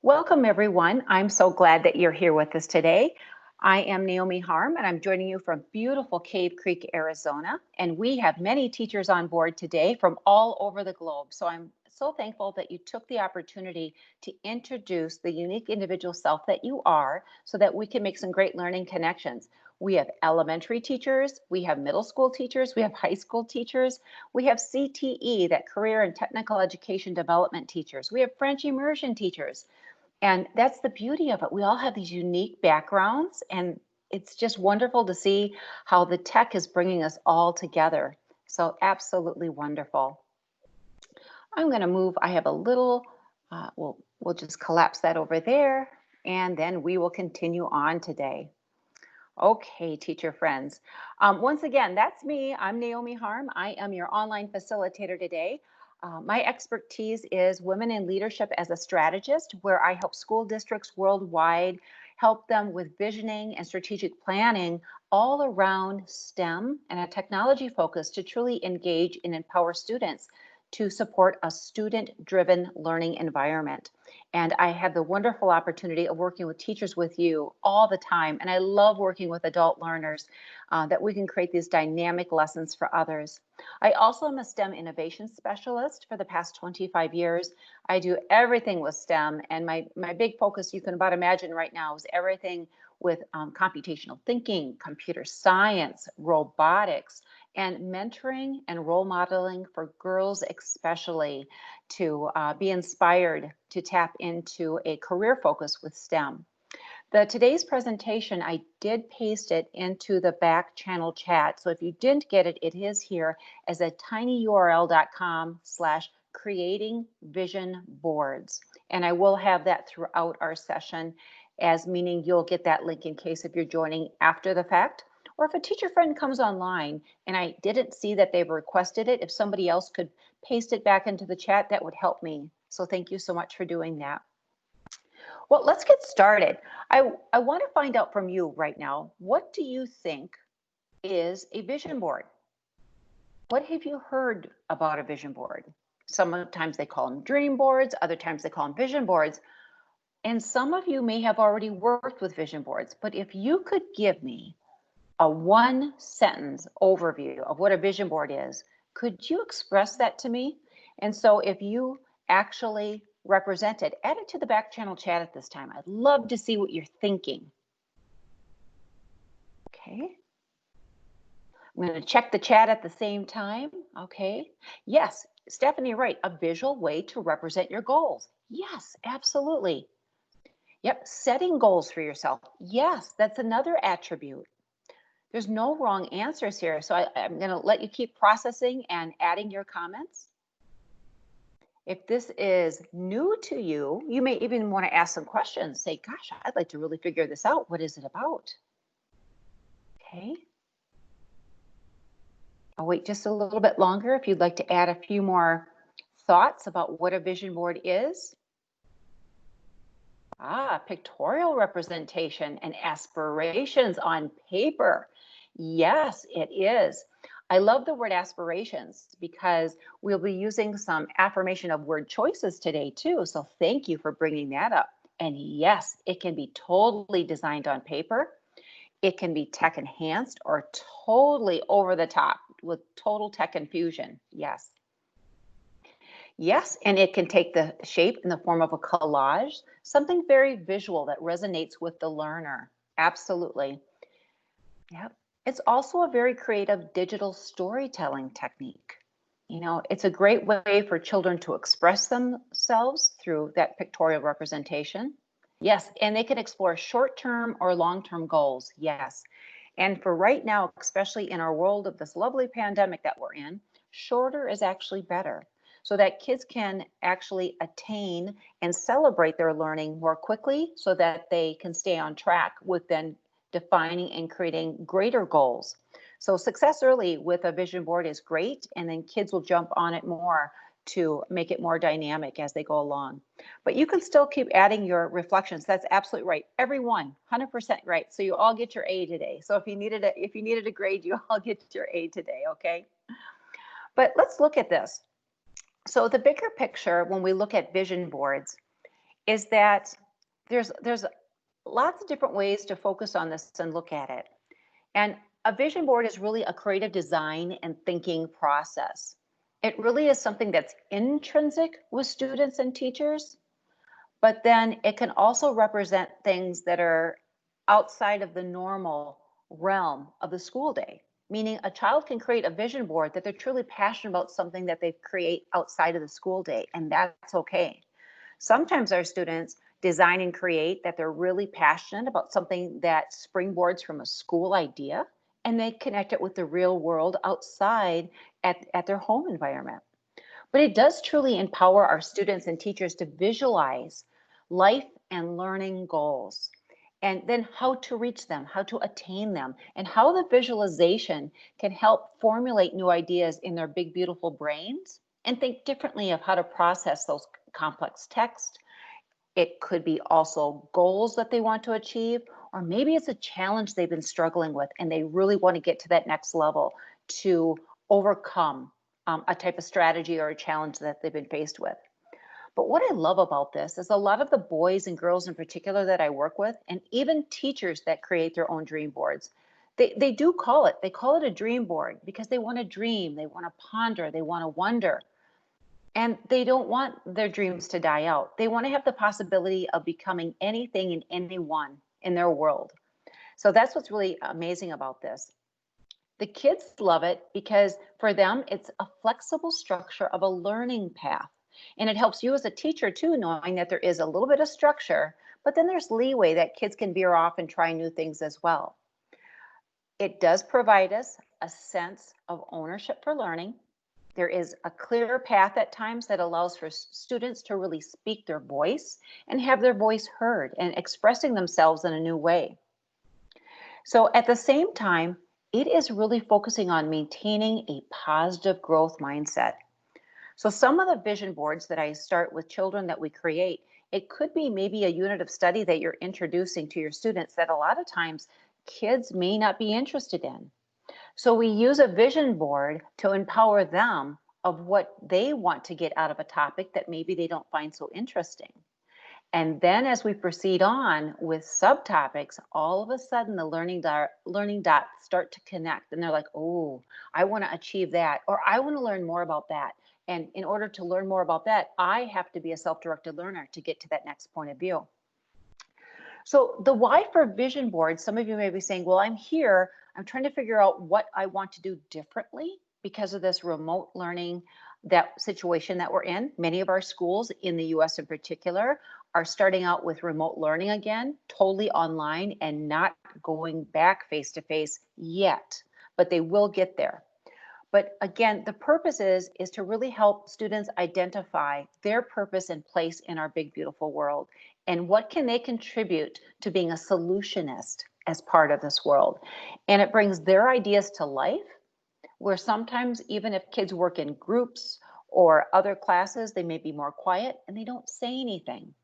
Welcome, everyone. I'm so glad that you're here with us today. I am Naomi Harm, and I'm joining you from beautiful Cave Creek, Arizona. And we have many teachers on board today from all over the globe. So I'm so thankful that you took the opportunity to introduce the unique individual self that you are so that we can make some great learning connections. We have elementary teachers, we have middle school teachers, we have high school teachers, we have CTE, that career and technical education development teachers, we have French immersion teachers. And that's the beauty of it. We all have these unique backgrounds, and it's just wonderful to see how the tech is bringing us all together. So absolutely wonderful. I'm going to move. I have a little, we'll just collapse that over there, and then we will continue on today. Okay, teacher friends. Once again, that's me. I'm Naomi Harm. I am your online facilitator today. My expertise is women in leadership as a strategist, where I help school districts worldwide help them with visioning and strategic planning all around STEM and a technology focus to truly engage and empower students to support a student-driven learning environment. And I have the wonderful opportunity of working with teachers with you all the time. And I love working with adult learners that we can create these dynamic lessons for others. I also am a STEM innovation specialist for the past 25 years. I do everything with STEM, and my big focus, you can about imagine right now, is everything with computational thinking, computer science, robotics, and mentoring and role modeling for girls especially to be inspired to tap into a career focus with STEM. Today's presentation, I did paste it into the back channel chat. So if you didn't get it, it is here as a tinyurl.com/creating vision boards. And I will have that throughout our session, as meaning you'll get that link in case if you're joining after the fact. Or if a teacher friend comes online and I didn't see that they've requested it, if somebody else could paste it back into the chat, that would help me. So thank you so much for doing that. Well, let's get started. I want to find out from you right now, what do you think is a vision board? What have you heard about a vision board? Sometimes they call them dream boards, other times they call them vision boards. And some of you may have already worked with vision boards, but if you could give me a one sentence overview of what a vision board is, could you express that to me? And so if you actually represent it, add it to the back channel chat at this time. I'd love to see what you're thinking. Okay. I'm going to check the chat at the same time. Okay. Yes, Stephanie, right. A visual way to represent your goals. Yes, absolutely. Yep. Setting goals for yourself. Yes, that's another attribute. There's no wrong answers here. So I'm going to let you keep processing and adding your comments. If this is new to you, you may even want to ask some questions. Say, gosh, I'd like to really figure this out. What is it about? Okay. I'll wait just a little bit longer if you'd like to add a few more thoughts about what a vision board is. Pictorial representation and aspirations on paper. Yes, it is. I love the word aspirations because we'll be using some affirmation of word choices today too. So thank you for bringing that up. And yes, it can be totally designed on paper. It can be tech enhanced or totally over the top with total tech infusion. Yes. Yes, and it can take the shape in the form of a collage, something very visual that resonates with the learner. Absolutely. Yep. It's also a very creative digital storytelling technique. You know, it's a great way for children to express themselves through that pictorial representation. Yes, and they can explore short-term or long-term goals. Yes. And for right now, especially in our world of this lovely pandemic that we're in, shorter is actually better so that kids can actually attain and celebrate their learning more quickly so that they can stay on track with then defining and creating greater goals. So success early with a vision board is great, and then kids will jump on it more to make it more dynamic as they go along. But you can still keep adding your reflections. That's absolutely right. Everyone, 100% right. So you all get your A today. So if you needed a grade, you all get your A today, okay? But let's look at this. So the bigger picture, when we look at vision boards, is that there's lots of different ways to focus on this and look at it. And a vision board is really a creative design and thinking process. It really is something that's intrinsic with students and teachers, but then it can also represent things that are outside of the normal realm of the school day. Meaning a child can create a vision board that they're truly passionate about something that they create outside of the school day, and that's okay. Sometimes our students design and create that they're really passionate about something that springboards from a school idea, and they connect it with the real world outside at their home environment. But it does truly empower our students and teachers to visualize life and learning goals, and then how to reach them, how to attain them, and how the visualization can help formulate new ideas in their big, beautiful brains and think differently of how to process those complex text. It could be also goals that they want to achieve, or maybe it's a challenge they've been struggling with and they really want to get to that next level to overcome a type of strategy or a challenge that they've been faced with. But what I love about this is a lot of the boys and girls in particular that I work with, and even teachers that create their own dream boards, they do they call it a dream board because they want to dream, they want to ponder, they want to wonder. And they don't want their dreams to die out. They want to have the possibility of becoming anything and anyone in their world. So that's what's really amazing about this. The kids love it because for them, it's a flexible structure of a learning path. And it helps you as a teacher too, knowing that there is a little bit of structure, but then there's leeway that kids can veer off and try new things as well. It does provide us a sense of ownership for learning. There is a clear path at times that allows for students to really speak their voice and have their voice heard and expressing themselves in a new way. So at the same time, it is really focusing on maintaining a positive growth mindset. So some of the vision boards that I start with children that we create, it could be maybe a unit of study that you're introducing to your students that a lot of times kids may not be interested in. So we use a vision board to empower them of what they want to get out of a topic that maybe they don't find so interesting. And then as we proceed on with subtopics, all of a sudden the learning dots start to connect and they're like, oh, I want to achieve that, or I want to learn more about that. And in order to learn more about that, I have to be a self-directed learner to get to that next point of view. So the why for vision board, some of you may be saying, well, I'm here, I'm trying to figure out what I want to do differently because of this remote learning that situation that we're in. Many of our schools in the US in particular are starting out with remote learning again, totally online and not going back face to face yet, but they will get there. But again, the purpose is to really help students identify their purpose and place in our big, beautiful world. And what can they contribute to being a solutionist as part of this world? And it brings their ideas to life, where sometimes even if kids work in groups or other classes, they may be more quiet and they don't say anything.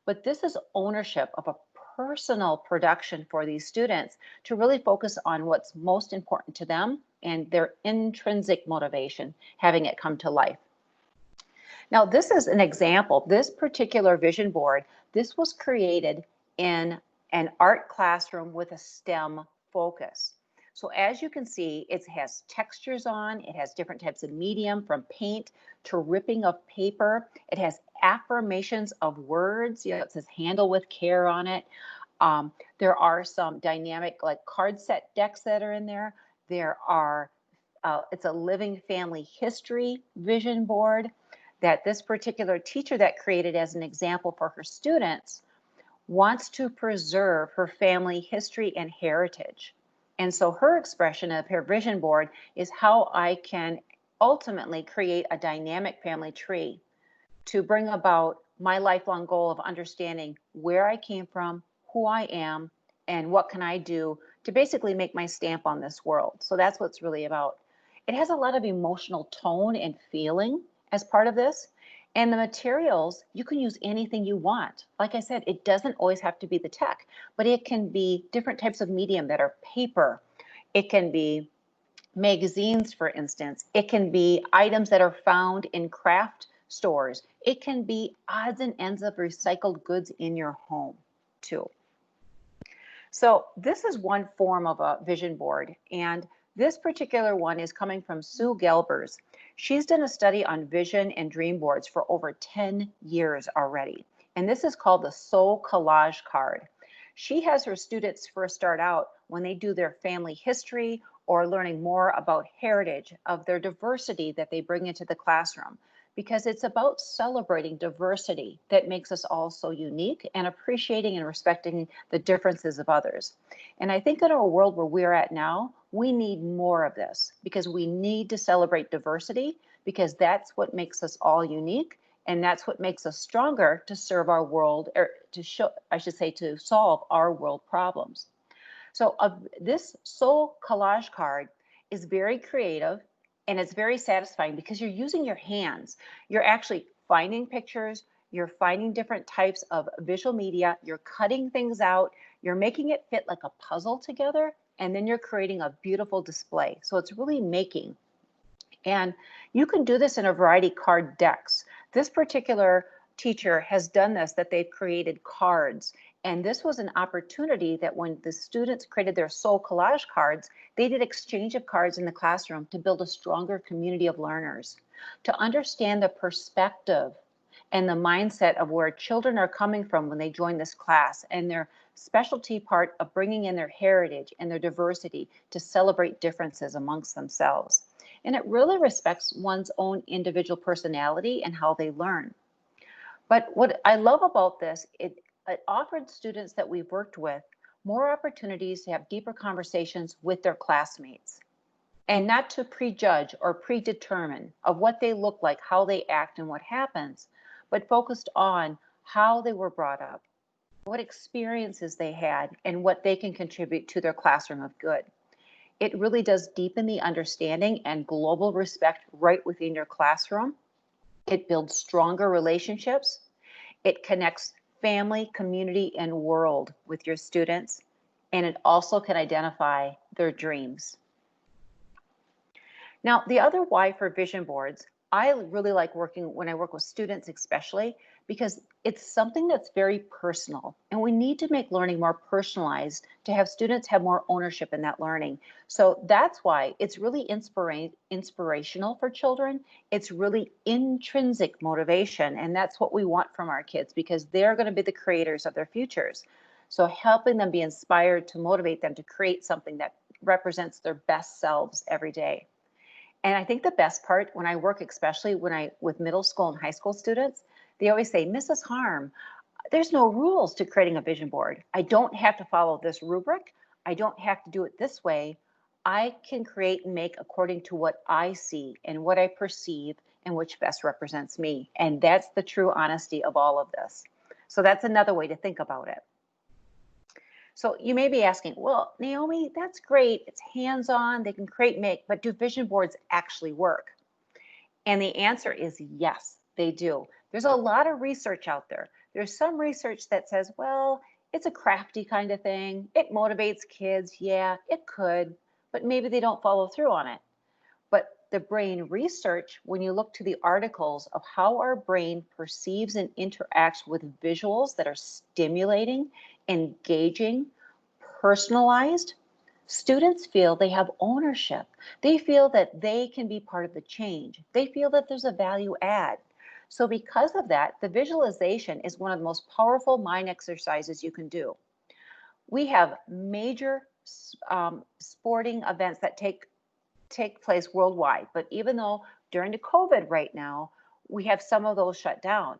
But this is ownership of a personal production for these students to really focus on what's most important to them and their intrinsic motivation, having it come to life. Now, this is an example. This particular vision board, this was created in an art classroom with a STEM focus. So as you can see, it has textures on, it has different types of medium from paint to ripping of paper. It has affirmations of words. You know, it says handle with care on it. There are some dynamic like card set decks that are in there. There are, it's a living family history vision board that this particular teacher that created as an example for her students wants to preserve her family history and heritage. And so her expression of her vision board is how I can ultimately create a dynamic family tree to bring about my lifelong goal of understanding where I came from, who I am, and what can I do to basically make my stamp on this world. So that's what it's really about. It has a lot of emotional tone and feeling as part of this. And the materials, you can use anything you want. Like I said, it doesn't always have to be the tech, but it can be different types of medium that are paper. It can be magazines, for instance. It can be items that are found in craft stores. It can be odds and ends of recycled goods in your home too. So this is one form of a vision board, and this particular one is coming from Sue Gelbers. She's done a study on vision and dream boards for over 10 years already, and this is called the Soul Collage Card. She has her students first start out when they do their family history or learning more about heritage of their diversity that they bring into the classroom, because it's about celebrating diversity that makes us all so unique and appreciating and respecting the differences of others. And I think in our world where we're at now, we need more of this because we need to celebrate diversity because that's what makes us all unique. And that's what makes us stronger to serve our world, or to show, I should say, to solve our world problems. So this soul collage card is very creative and it's very satisfying because you're using your hands. You're actually finding pictures, you're finding different types of visual media, you're cutting things out, you're making it fit like a puzzle together, and then you're creating a beautiful display. So it's really making. And you can do this in a variety of card decks. This particular teacher has done this, that they've created cards. And this was an opportunity that when the students created their soul collage cards, they did exchange of cards in the classroom to build a stronger community of learners, to understand the perspective and the mindset of where children are coming from when they join this class, and their specialty part of bringing in their heritage and their diversity to celebrate differences amongst themselves. And it really respects one's own individual personality and how they learn. But what I love about this, it offered students that we've worked with more opportunities to have deeper conversations with their classmates and not to prejudge or predetermine of what they look like, how they act, and what happens, but focused on how they were brought up, what experiences they had, and what they can contribute to their classroom of good. It really does deepen the understanding and global respect right within your classroom. It builds stronger relationships. It connects family, community, and world with your students. And it also can identify their dreams. Now, the other why for vision boards, I really like working when I work with students, especially because it's something that's very personal. And we need to make learning more personalized to have students have more ownership in that learning. So that's why it's really inspirational for children. It's really intrinsic motivation. And that's what we want from our kids because they're going to be the creators of their futures. So helping them be inspired to motivate them to create something that represents their best selves every day. And I think the best part when I work, especially with middle school and high school students, they always say, Mrs. Harm, there's no rules to creating a vision board. I don't have to follow this rubric. I don't have to do it this way. I can create and make according to what I see and what I perceive and which best represents me. And that's the true honesty of all of this. So that's another way to think about it. So you may be asking, well, Naomi, that's great. It's hands-on, they can create, make, but do vision boards actually work? And the answer is yes, they do. There's a lot of research out there. There's some research that says, well, it's a crafty kind of thing. It motivates kids. Yeah, it could, but maybe they don't follow through on it. But the brain research, when you look to the articles of how our brain perceives and interacts with visuals that are stimulating, engaging, personalized, students feel they have ownership. They feel that they can be part of the change. They feel that there's a value add. So because of that, the visualization is one of the most powerful mind exercises you can do. We have major sporting events that take place worldwide. But even though during the COVID right now, we have some of those shut down.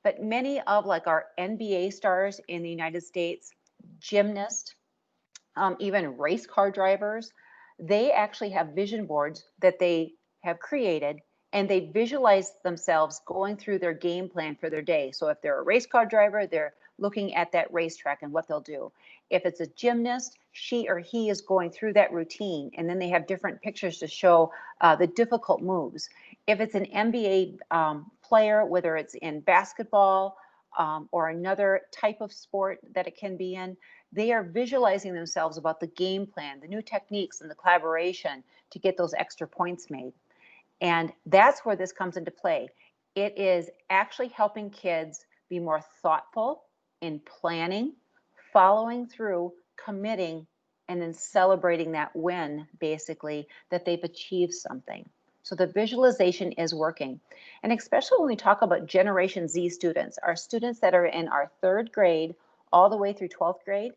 But many of like our NBA stars in the United States, gymnasts, even race car drivers, they actually have vision boards that they have created and they visualize themselves going through their game plan for their day. So if they're a race car driver, they're looking at that racetrack and what they'll do. If it's a gymnast, she or he is going through that routine, and then they have different pictures to show the difficult moves. If it's an NBA player, whether it's in basketball or another type of sport that it can be in, they are visualizing themselves about the game plan, the new techniques, and the collaboration to get those extra points made. And that's where this comes into play. It is actually helping kids be more thoughtful in planning, following through, committing, and then celebrating that win, basically, that they've achieved something. So the visualization is working. And especially when we talk about Generation Z students, our students that are in our 3rd grade all the way through 12th grade,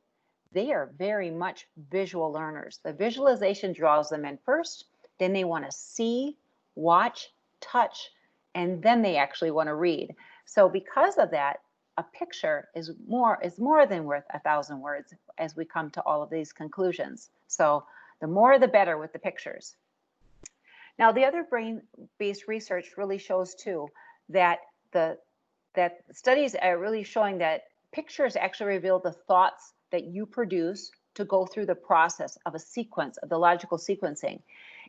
they are very much visual learners. The visualization draws them in first, then they want to see, watch, touch, and then they actually want to read. So because of that, a picture is more than worth 1,000 words as we come to all of these conclusions. So the more the better with the pictures. Now, the other brain-based research really shows too that that studies are really showing that pictures actually reveal the thoughts that you produce to go through the process of a sequence, of the logical sequencing.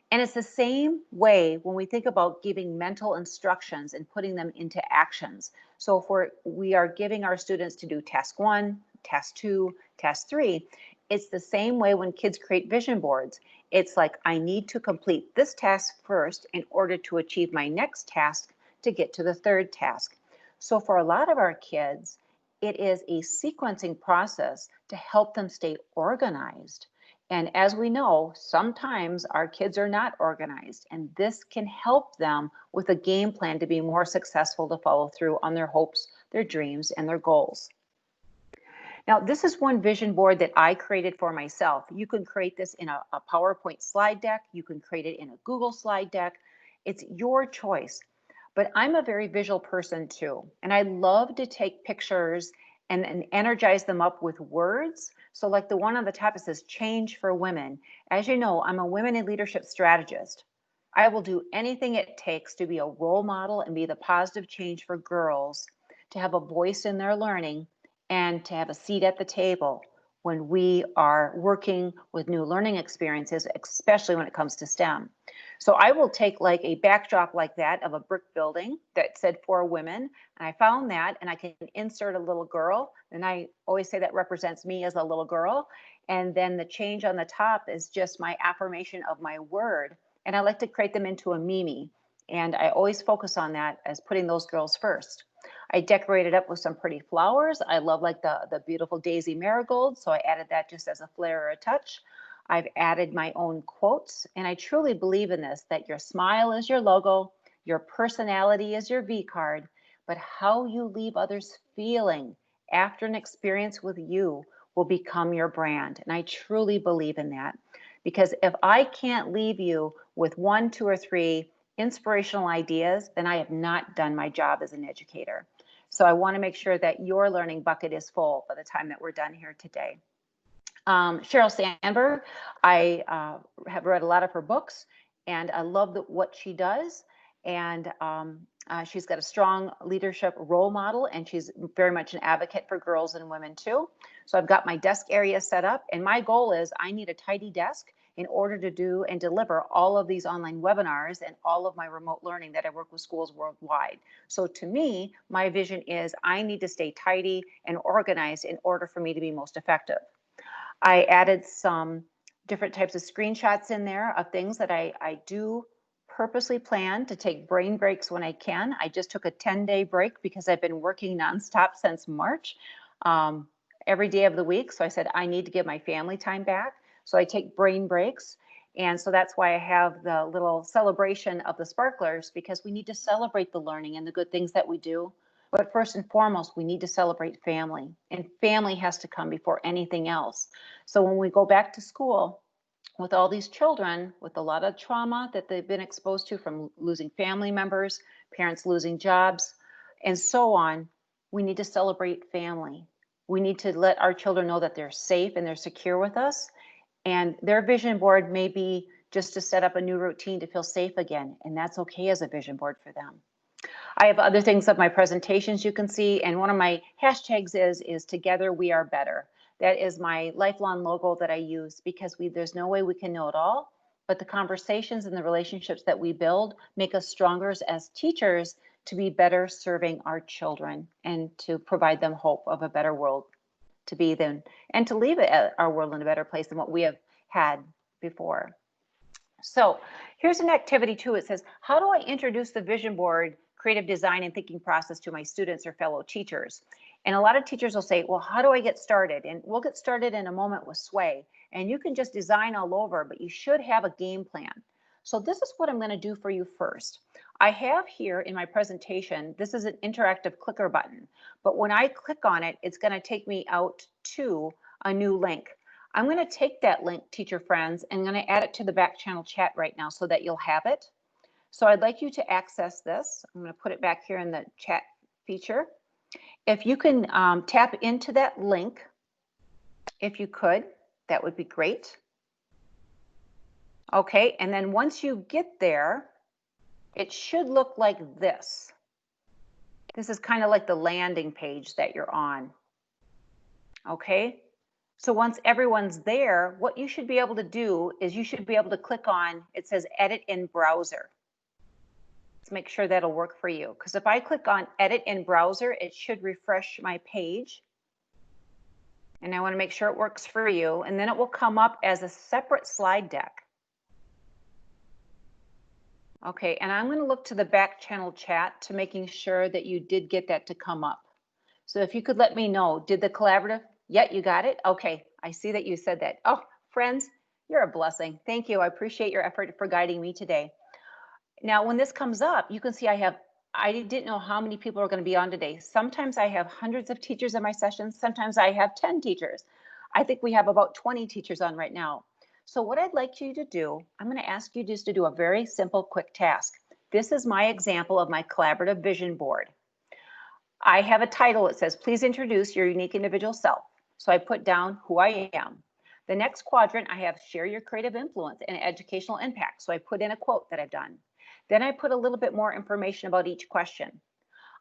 And it's the same way when we think about giving mental instructions and putting them into actions. So if we are giving our students to do task 1, task 2, task 3, it's the same way when kids create vision boards. It's like, I need to complete this task first in order to achieve my next task to get to the 3rd task. So for a lot of our kids, it is a sequencing process to help them stay organized. And as we know, sometimes our kids are not organized, and this can help them with a game plan to be more successful to follow through on their hopes, their dreams, and their goals. Now, this is one vision board that I created for myself. You can create this in a PowerPoint slide deck. You can create it in a Google slide deck. It's your choice. But I'm a very visual person too, and I love to take pictures and energize them up with words. So like the one on the top, it says change for women. As you know, I'm a women in leadership strategist. I will do anything it takes to be a role model and be the positive change for girls, to have a voice in their learning, and to have a seat at the table when we are working with new learning experiences, especially when it comes to STEM. So I will take like a backdrop like that of a brick building that said for women, and I found that, and I can insert a little girl, and I always say that represents me as a little girl. And then the change on the top is just my affirmation of my word. And I like to create them into a Mimi. And I always focus on that as putting those girls first. I decorated up with some pretty flowers. I love like the beautiful daisy marigold, so I added that just as a flair or a touch. I've added my own quotes, and I truly believe in this, that your smile is your logo, your personality is your V card, but how you leave others feeling after an experience with you will become your brand. And I truly believe in that, because if I can't leave you with 1, 2, or 3 inspirational ideas, then I have not done my job as an educator. So I want to make sure that your learning bucket is full by the time that we're done here today. Sheryl Sandberg, I have read a lot of her books, and I love what she does. And she's got a strong leadership role model, and she's very much an advocate for girls and women too. So I've got my desk area set up, and my goal is I need a tidy desk in order to do and deliver all of these online webinars and all of my remote learning that I work with schools worldwide. So to me, my vision is I need to stay tidy and organized in order for me to be most effective. I added some different types of screenshots in there of things that I do purposely plan to take brain breaks when I can. I just took a 10-day break because I've been working nonstop since March, every day of the week. So I said, I need to give my family time back. So I take brain breaks. And so that's why I have the little celebration of the sparklers, because we need to celebrate the learning and the good things that we do. But first and foremost, we need to celebrate family, and family has to come before anything else. So when we go back to school with all these children with a lot of trauma that they've been exposed to from losing family members, parents losing jobs, and so on, we need to celebrate family. We need to let our children know that they're safe and they're secure with us. And their vision board may be just to set up a new routine to feel safe again. And that's okay as a vision board for them. I have other things of my presentations you can see. And one of my hashtags is Together We Are Better. That is my lifelong logo that I use, because there's no way we can know it all, but the conversations and the relationships that we build make us stronger as teachers to be better serving our children and to provide them hope of a better world to be then, and to leave our world in a better place than what we have had before. So here's an activity too. It says, how do I introduce the vision board creative design and thinking process to my students or fellow teachers. And a lot of teachers will say, well, how do I get started? And we'll get started in a moment with Sway. And you can just design all over, but you should have a game plan. So this is what I'm going to do for you first. I have here in my presentation, this is an interactive clicker button, but when I click on it, it's going to take me out to a new link. I'm going to take that link, teacher friends, and I'm going to add it to the back channel chat right now so that you'll have it. So I'd like you to access this. I'm going to put it back here in the chat feature. If you can tap into that link, if you could, that would be great. Okay, and then once you get there, it should look like this. This is kind of like the landing page that you're on. Okay, so once everyone's there, what you should be able to do is you should be able to click on, it says edit in browser. Let's make sure that'll work for you. Because if I click on edit in browser, it should refresh my page. And I want to make sure it works for you. And then it will come up as a separate slide deck. Okay, and I'm going to look to the back channel chat to making sure that you did get that to come up. So if you could let me know, did the collaborative? Yeah, you got it? Okay, I see that you said that. Oh, friends, you're a blessing. Thank you. I appreciate your effort for guiding me today. Now, when this comes up, you can see I didn't know how many people are going to be on today. Sometimes I have hundreds of teachers in my sessions. Sometimes I have 10 teachers. I think we have about 20 teachers on right now. So what I'd like you to do, I'm going to ask you just to do a very simple, quick task. This is my example of my collaborative vision board. I have a title. It says, please introduce your unique individual self. So I put down who I am. The next quadrant, I have share your creative influence and educational impact. So I put in a quote that I've done. Then I put a little bit more information about each question.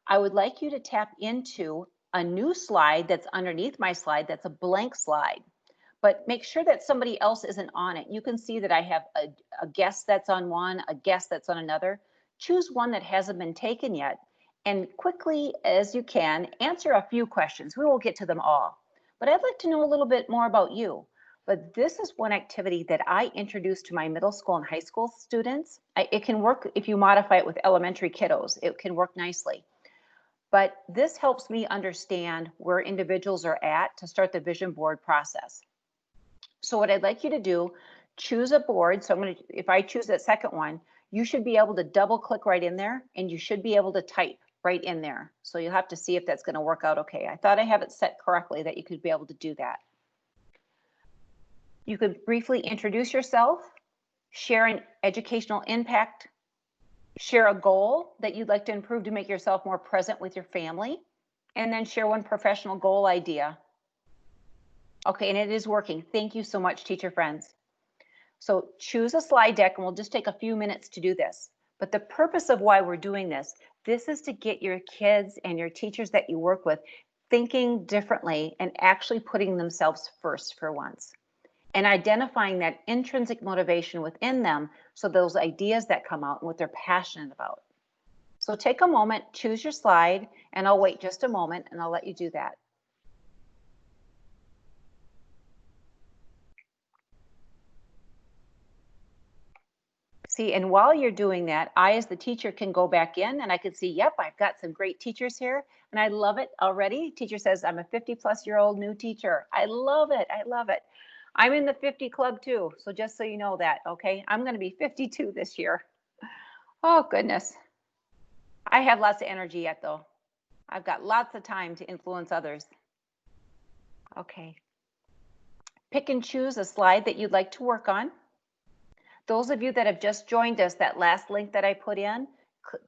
I would like you to tap into a new slide that's underneath my slide that's a blank slide, but make sure that somebody else isn't on it. You can see that I have a guest that's on one, a guest that's on another. Choose one that hasn't been taken yet, and quickly as you can, answer a few questions. We won't get to them all, but I'd like to know a little bit more about you. But this is one activity that I introduce to my middle school and high school students. It can work if you modify it with elementary kiddos. It can work nicely. But this helps me understand where individuals are at to start the vision board process. So what I'd like you to do, choose a board. So if I choose that second one, you should be able to double click right in there and you should be able to type right in there. So you'll have to see if that's going to work out okay. I thought I have it set correctly that you could be able to do that. You could briefly introduce yourself, share an educational impact, share a goal that you'd like to improve to make yourself more present with your family, and then share one professional goal idea. Okay, and it is working. Thank you so much, teacher friends. So choose a slide deck, and we'll just take a few minutes to do this. But the purpose of why we're doing this is to get your kids and your teachers that you work with thinking differently and actually putting themselves first for once, and identifying that intrinsic motivation within them, so those ideas that come out and what they're passionate about. So take a moment, choose your slide, and I'll wait just a moment and I'll let you do that. See, and while you're doing that, I as the teacher can go back in and I can see, yep, I've got some great teachers here and I love it already. Teacher says, I'm a 50-plus-year-old new teacher. I love it. I love it. I'm in the 50 club too. So just so you know that, okay? I'm going to be 52 this year. Oh, goodness. I have lots of energy yet, though. I've got lots of time to influence others. Okay. Pick and choose a slide that you'd like to work on. Those of you that have just joined us, that last link that I put in,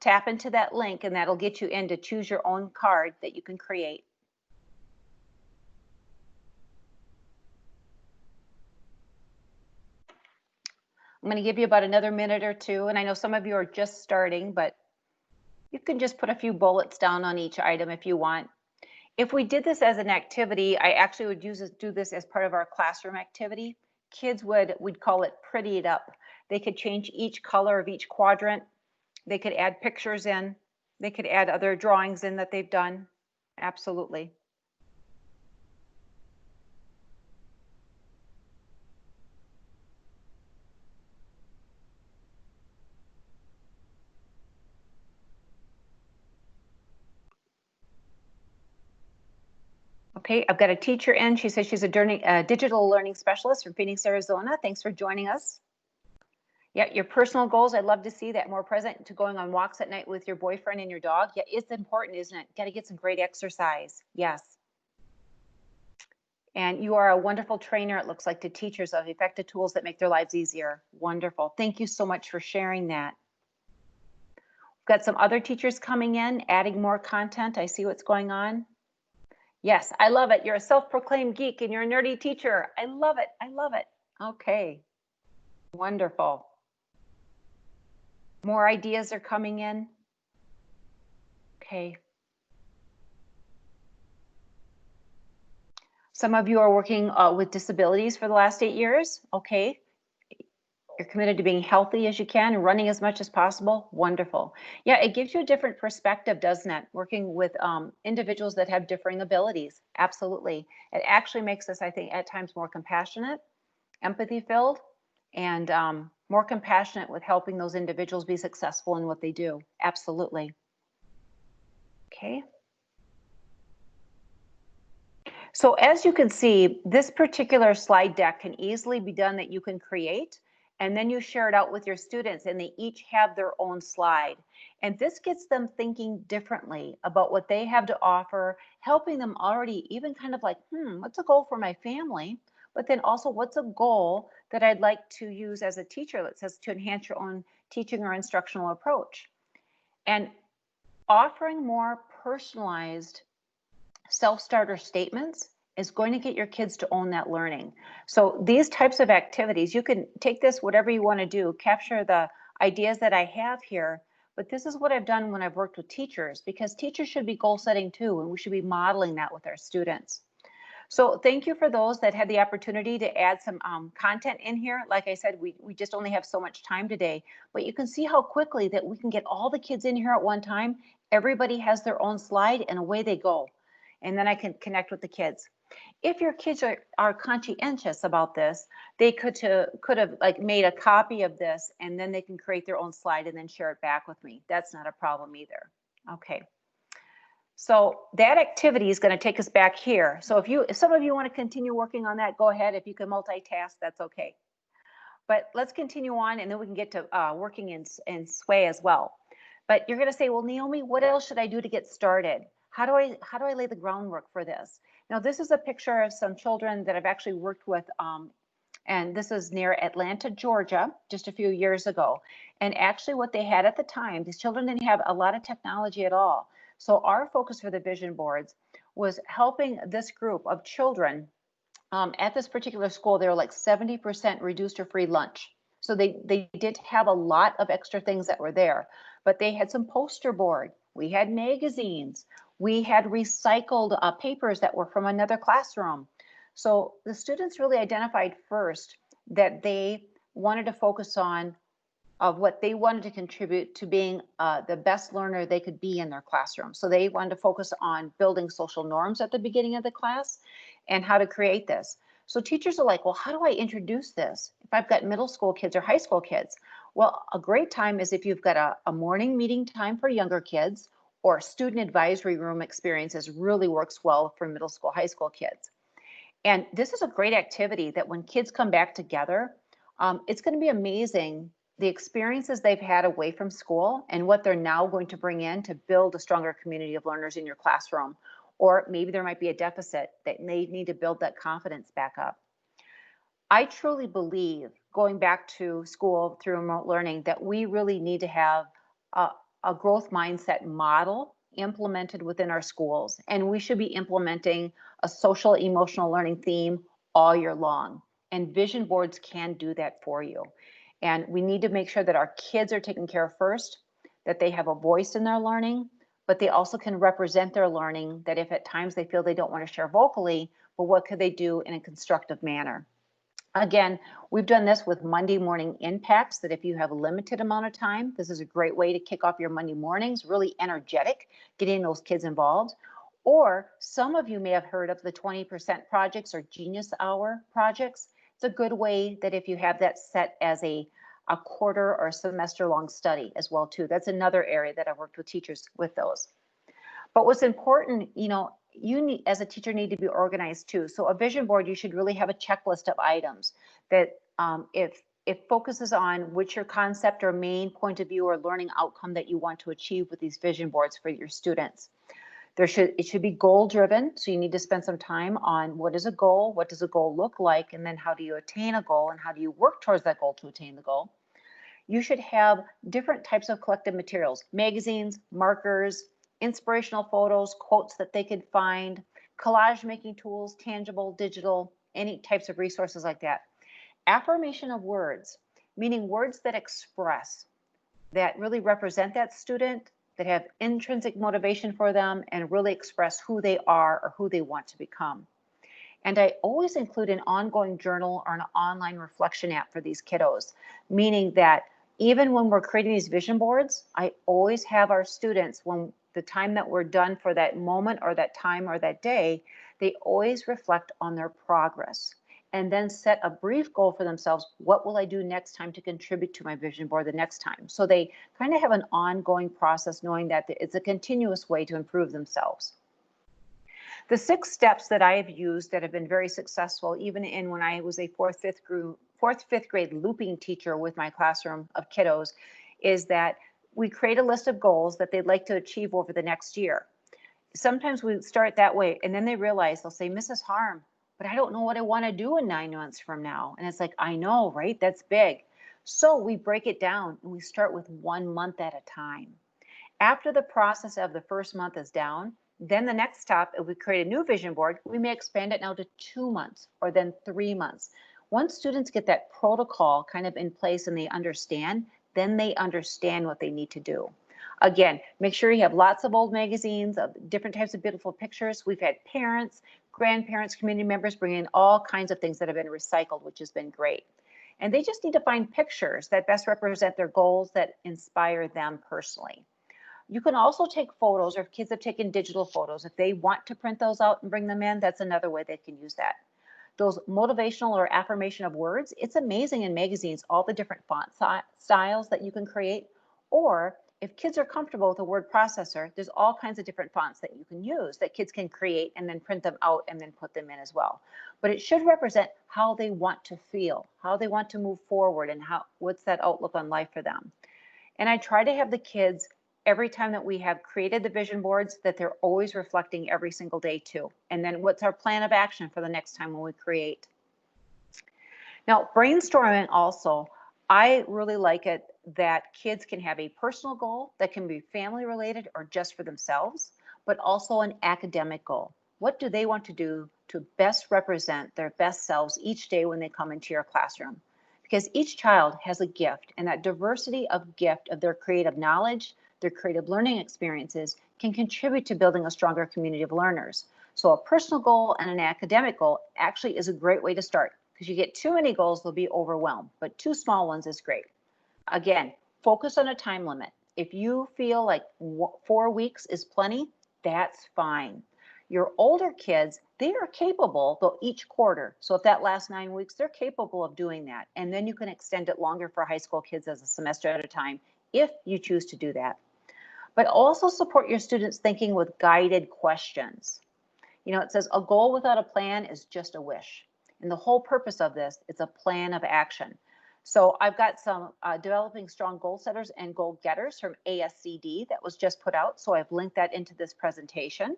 tap into that link and that'll get you in to choose your own card that you can create. I'm going to give you about another minute or two, and I know some of you are just starting, but you can just put a few bullets down on each item if you want. If we did this as an activity, I actually would do this as part of our classroom activity. Kids we'd call it pretty it up. They could change each color of each quadrant. They could add pictures in. They could add other drawings in that they've done. Absolutely. Okay, I've got a teacher in. She says she's a digital learning specialist from Phoenix, Arizona. Thanks for joining us. Yeah, your personal goals. I'd love to see that more present to going on walks at night with your boyfriend and your dog. Yeah, it's important, isn't it? Got to get some great exercise. Yes. And you are a wonderful trainer, it looks like, to teachers of effective tools that make their lives easier. Wonderful. Thank you so much for sharing that. We've got some other teachers coming in, adding more content. I see what's going on. Yes, I love it. You're a self-proclaimed geek and you're a nerdy teacher. I love it. I love it. Okay. Wonderful. More ideas are coming in. Okay. Some of you are working with disabilities for the last 8 years. Okay. You're committed to being healthy as you can and running as much as possible. Wonderful. Yeah, it gives you a different perspective, doesn't it? Working with individuals that have differing abilities. Absolutely. It actually makes us, I think, at times more compassionate, empathy filled, and more compassionate with helping those individuals be successful in what they do. Absolutely. Okay. So as you can see, this particular slide deck can easily be done that you can create, and then you share it out with your students and they each have their own slide. And this gets them thinking differently about what they have to offer, helping them already even kind of like, what's a goal for my family? But then also, what's a goal that I'd like to use as a teacher that says to enhance your own teaching or instructional approach? And offering more personalized self-starter statements is going to get your kids to own that learning. So these types of activities, you can take this whatever you want to do, capture the ideas that I have here, but this is what I've done when I've worked with teachers, because teachers should be goal setting too, and we should be modeling that with our students. So thank you for those that had the opportunity to add some content in here. Like I said, we just only have so much time today, but you can see how quickly that we can get all the kids in here at one time. Everybody has their own slide and away they go. And then I can connect with the kids. If your kids are conscientious about this, they could have like made a copy of this and then they can create their own slide and then share it back with me. That's not a problem either. Okay. So that activity is going to take us back here. So if some of you want to continue working on that, go ahead. If you can multitask, that's okay. But let's continue on and then we can get to working in Sway as well. But you're going to say, well, Naomi, what else should I do to get started? How do I lay the groundwork for this? Now, this is a picture of some children that I've actually worked with, and this is near Atlanta, Georgia, just a few years ago. And actually what they had at the time, these children didn't have a lot of technology at all. So our focus for the vision boards was helping this group of children at this particular school. They were like 70% reduced or free lunch. So they did have a lot of extra things that were there, but they had some poster board. We had magazines. We had recycled papers that were from another classroom. So the students really identified first that they wanted to focus on of what they wanted to contribute to being the best learner they could be in their classroom. So they wanted to focus on building social norms at the beginning of the class and how to create this. So teachers are like, well, how do I introduce this? If I've got middle school kids or high school kids, well, a great time is if you've got a morning meeting time for younger kids, or student advisory room experiences really works well for middle school, high school kids. And this is a great activity that when kids come back together, it's going to be amazing the experiences they've had away from school and what they're now going to bring in to build a stronger community of learners in your classroom. Or maybe there might be a deficit that they need to build that confidence back up. I truly believe, going back to school through remote learning, that we really need to have a growth mindset model implemented within our schools. And we should be implementing a social emotional learning theme all year long. And vision boards can do that for you. And we need to make sure that our kids are taken care of first, that they have a voice in their learning, but they also can represent their learning, that if at times they feel they don't want to share vocally, but what could they do in a constructive manner? Again, we've done this with Monday morning impacts, that if you have a limited amount of time, this is a great way to kick off your Monday mornings, really energetic, getting those kids involved. Or some of you may have heard of the 20% projects or Genius Hour projects. It's a good way that if you have that set as a quarter or semester long study as well too. That's another area that I've worked with teachers with those. But what's important, you need, as a teacher, need to be organized too. So a vision board, you should really have a checklist of items that if it focuses on which your concept or main point of view or learning outcome that you want to achieve with these vision boards for your students. It should be goal driven. So you need to spend some time on what is a goal, what does a goal look like, and then how do you attain a goal and how do you work towards that goal to attain the goal. You should have different types of collected materials, magazines, markers, inspirational photos, quotes that they could find, collage making tools, tangible, digital, any types of resources like that. Affirmation of words, meaning words that express, that really represent that student, that have intrinsic motivation for them and really express who they are or who they want to become. And I always include an ongoing journal or an online reflection app for these kiddos, meaning that even when we're creating these vision boards, I always have our students, when the time that we're done for that moment or that time or that day, they always reflect on their progress and then set a brief goal for themselves. What will I do next time to contribute to my vision board the next time? So they kind of have an ongoing process, knowing that it's a continuous way to improve themselves. The 6 steps that I have used that have been very successful, even in when I was a fourth, fifth grade looping teacher with my classroom of kiddos, is that we create a list of goals that they'd like to achieve over the next year. Sometimes we start that way and then they realize, they'll say, Mrs. Harm, but I don't know what I want to do in 9 months from now. And it's like, I know, right? That's big. So we break it down and we start with 1 month at a time. After the process of the first month is down, then the next step, if we create a new vision board, we may expand it now to 2 months or then 3 months. Once students get that protocol kind of in place and they understand, then they understand what they need to do. Again, make sure you have lots of old magazines of different types of beautiful pictures. We've had parents, grandparents, community members bring in all kinds of things that have been recycled, which has been great. And they just need to find pictures that best represent their goals, that inspire them personally. You can also take photos, or if kids have taken digital photos, if they want to print those out and bring them in, that's another way they can use that. Those motivational or affirmation of words, it's amazing in magazines, all the different font styles that you can create. Or if kids are comfortable with a word processor, there's all kinds of different fonts that you can use that kids can create and then print them out and then put them in as well. But it should represent how they want to feel, how they want to move forward, and what's that outlook on life for them. And I try to have the kids, every time that we have created the vision boards, that they're always reflecting every single day too. And then what's our plan of action for the next time when we create? Now, brainstorming also, I really like it that kids can have a personal goal that can be family related or just for themselves, but also an academic goal. What do they want to do to best represent their best selves each day when they come into your classroom? Because each child has a gift, and that diversity of gift of their creative knowledge, their creative learning experiences can contribute to building a stronger community of learners. So a personal goal and an academic goal actually is a great way to start, because you get too many goals, they'll be overwhelmed, but 2 small ones is great. Again, focus on a time limit. If you feel like 4 weeks is plenty, that's fine. Your older kids, they are capable, though, each quarter. So if that lasts 9 weeks, they're capable of doing that. And then you can extend it longer for high school kids as a semester at a time, if you choose to do that. But also support your students' thinking with guided questions. You know, it says a goal without a plan is just a wish. And the whole purpose of this is a plan of action. So I've got some developing strong goal setters and goal getters from ASCD that was just put out. So I've linked that into this presentation.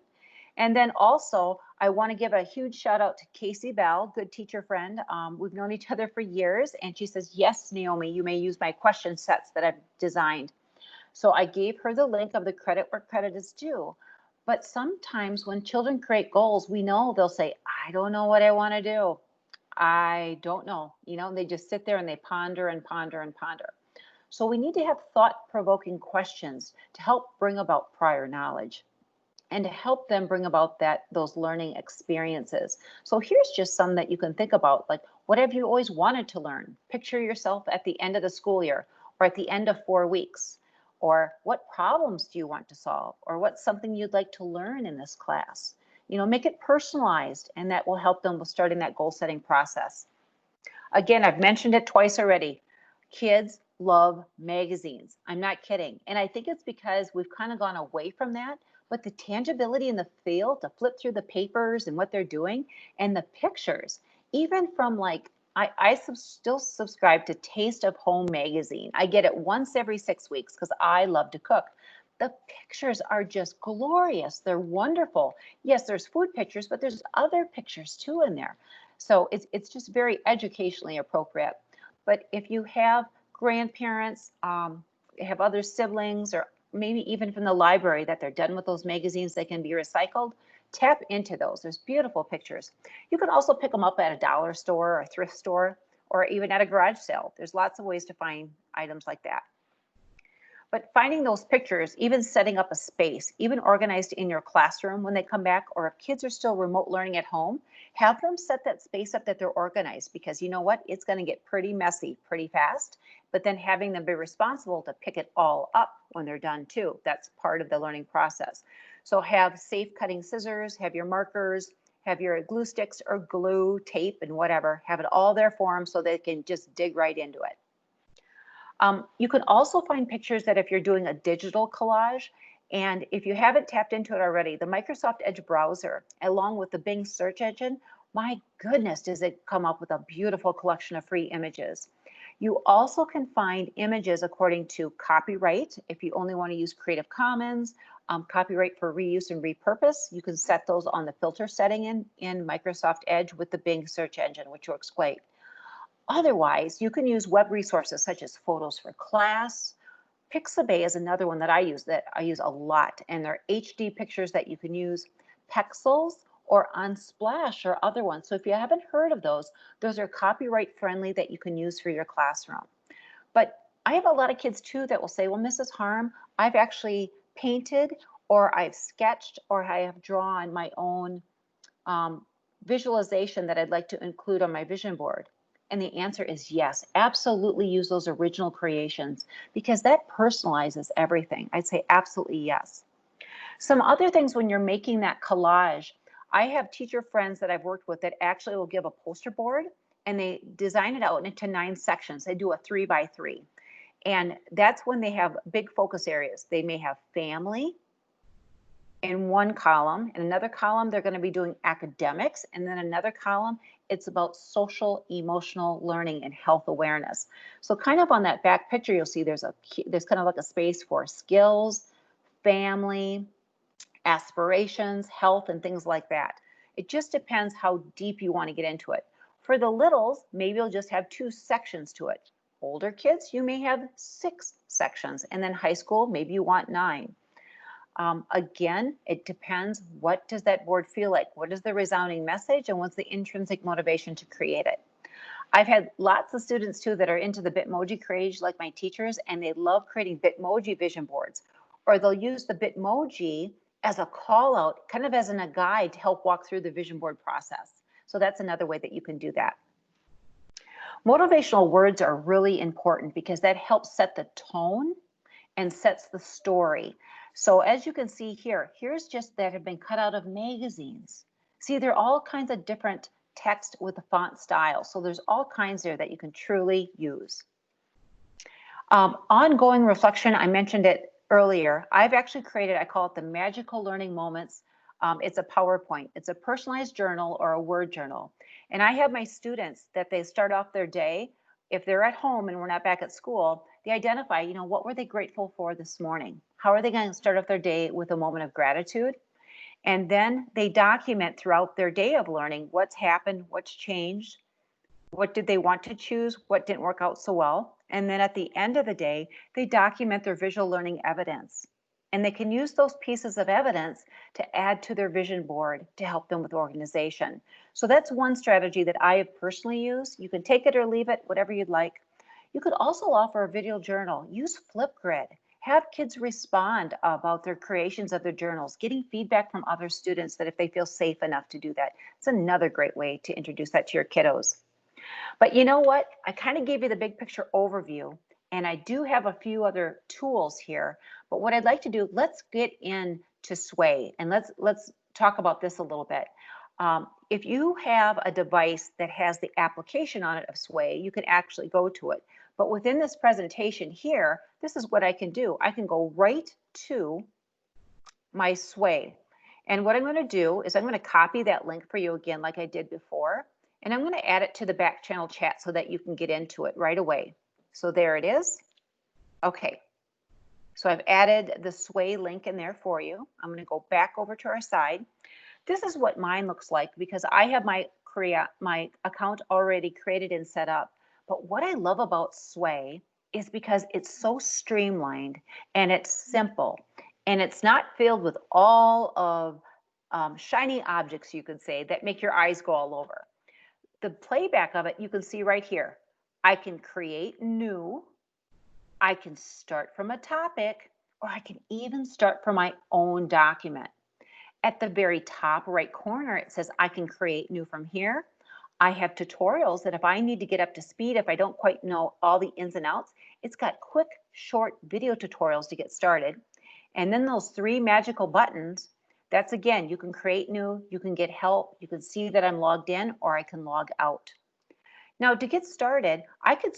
And then also, I want to give a huge shout out to Casey Bell, good teacher friend. We've known each other for years. And she says, yes, Naomi, you may use my question sets that I've designed. So I gave her the link of the credit where credit is due. But sometimes when children create goals, we know they'll say, I don't know what I want to do. I don't know, you know, they just sit there and they ponder and ponder and ponder. So we need to have thought-provoking questions to help bring about prior knowledge and to help them bring about those learning experiences. So here's just some that you can think about, like, what have you always wanted to learn? Picture yourself at the end of the school year or at the end of 4 weeks. Or what problems do you want to solve? Or what's something you'd like to learn in this class? You know, make it personalized, and that will help them with starting that goal setting process. Again, I've mentioned it twice already. Kids love magazines. I'm not kidding. And I think it's because we've kind of gone away from that, but the tangibility in the feel to flip through the papers and what they're doing and the pictures, even from like, still subscribe to Taste of Home magazine. I get it once every 6 weeks because I love to cook. The pictures are just glorious. They're wonderful. Yes, there's food pictures, but there's other pictures too in there. So it's just very educationally appropriate. But if you have grandparents, have other siblings, or maybe even from the library that they're done with those magazines, they can be recycled, tap into those. There's beautiful pictures. You can also pick them up at a dollar store or a thrift store, or even at a garage sale. There's lots of ways to find items like that. But finding those pictures, even setting up a space, even organized in your classroom when they come back, or if kids are still remote learning at home, have them set that space up that they're organized, because you know what? It's going to get pretty messy pretty fast. But then having them be responsible to pick it all up when they're done too. That's part of the learning process. So have safe cutting scissors, have your markers, have your glue sticks or glue, tape, and whatever. Have it all there for them so they can just dig right into it. You can also find pictures that if you're doing a digital collage, and if you haven't tapped into it already, the Microsoft Edge browser, along with the Bing search engine, my goodness, does it come up with a beautiful collection of free images. You also can find images according to copyright. If you only want to use Creative Commons, copyright for reuse and repurpose, you can set those on the filter setting in Microsoft Edge with the Bing search engine, which works great. Otherwise, you can use web resources such as Photos for Class. Pixabay is another one that I use a lot, and they're HD pictures that you can use. Pexels or Unsplash or other ones. So if you haven't heard of those are copyright friendly that you can use for your classroom. But I have a lot of kids too that will say, well, Mrs. Harm, I've actually painted or I've sketched or I have drawn my own visualization that I'd like to include on my vision board. And the answer is yes, absolutely use those original creations, because that personalizes everything. I'd say absolutely yes. Some other things when you're making that collage, I have teacher friends that I've worked with that actually will give a poster board and they design it out into 9 sections. They do a 3x3. And that's when they have big focus areas. They may have family in one column. In another column, they're going to be doing academics. And then another column, it's about social emotional learning and health awareness. So kind of on that back picture, you'll see there's kind of like a space for skills, family, aspirations, health, and things like that. It just depends how deep you want to get into it. For the littles, maybe you'll just have 2 sections to it. Older kids, you may have 6 sections. And then high school, maybe you want 9. Again, it depends. What does that board feel like? What is the resounding message, and what's the intrinsic motivation to create it? I've had lots of students too that are into the Bitmoji craze, like my teachers, and they love creating Bitmoji vision boards, or they'll use the Bitmoji as a call out, kind of as a guide to help walk through the vision board process. So that's another way that you can do that. Motivational words are really important because that helps set the tone and sets the story. So as you can see here, here's just that have been cut out of magazines. See, there are all kinds of different text with the font style. So there's all kinds there that you can truly use. Ongoing reflection, I mentioned it earlier. I've actually created, I call it the Magical Learning Moments. It's a PowerPoint. It's a personalized journal or a word journal. And I have my students that they start off their day, if they're at home and we're not back at school, they identify, what were they grateful for this morning? How are they going to start off their day with a moment of gratitude? And then they document throughout their day of learning what's happened, what's changed, what did they want to choose, what didn't work out so well. And then at the end of the day, they document their visual learning evidence. And they can use those pieces of evidence to add to their vision board to help them with organization. So that's one strategy that I have personally used. You can take it or leave it, whatever you'd like. You could also offer a video journal. Use Flipgrid. Have kids respond about their creations of their journals, getting feedback from other students that if they feel safe enough to do that. It's another great way to introduce that to your kiddos. But you know what? I kind of gave you the big picture overview, and I do have a few other tools here. But what I'd like to do, let's get into Sway, and let's talk about this a little bit. If you have a device that has the application on it of Sway, you can actually go to it. But within this presentation here, this is what I can do. I can go right to my sway. And what I'm going to do is I'm going to copy that link for you again like I did before. And I'm going to add it to the back channel chat so that you can get into it right away. So there it is. Okay. So I've added the sway link in there for you. I'm going to go back over to our side. This is what mine looks like because I have my account already created and set up. But what I love about Sway is because it's so streamlined and it's simple and it's not filled with all of shiny objects, you could say, that make your eyes go all over. The playback of it, you can see right here. I can create new, I can start from a topic, or I can even start from my own document. At the very top right corner, it says I can create new from here. I have tutorials that if I need to get up to speed, if I don't quite know all the ins and outs, it's got quick, short video tutorials to get started. And then those three magical buttons, that's again, you can create new, you can get help, you can see that I'm logged in, or I can log out. Now to get started, I could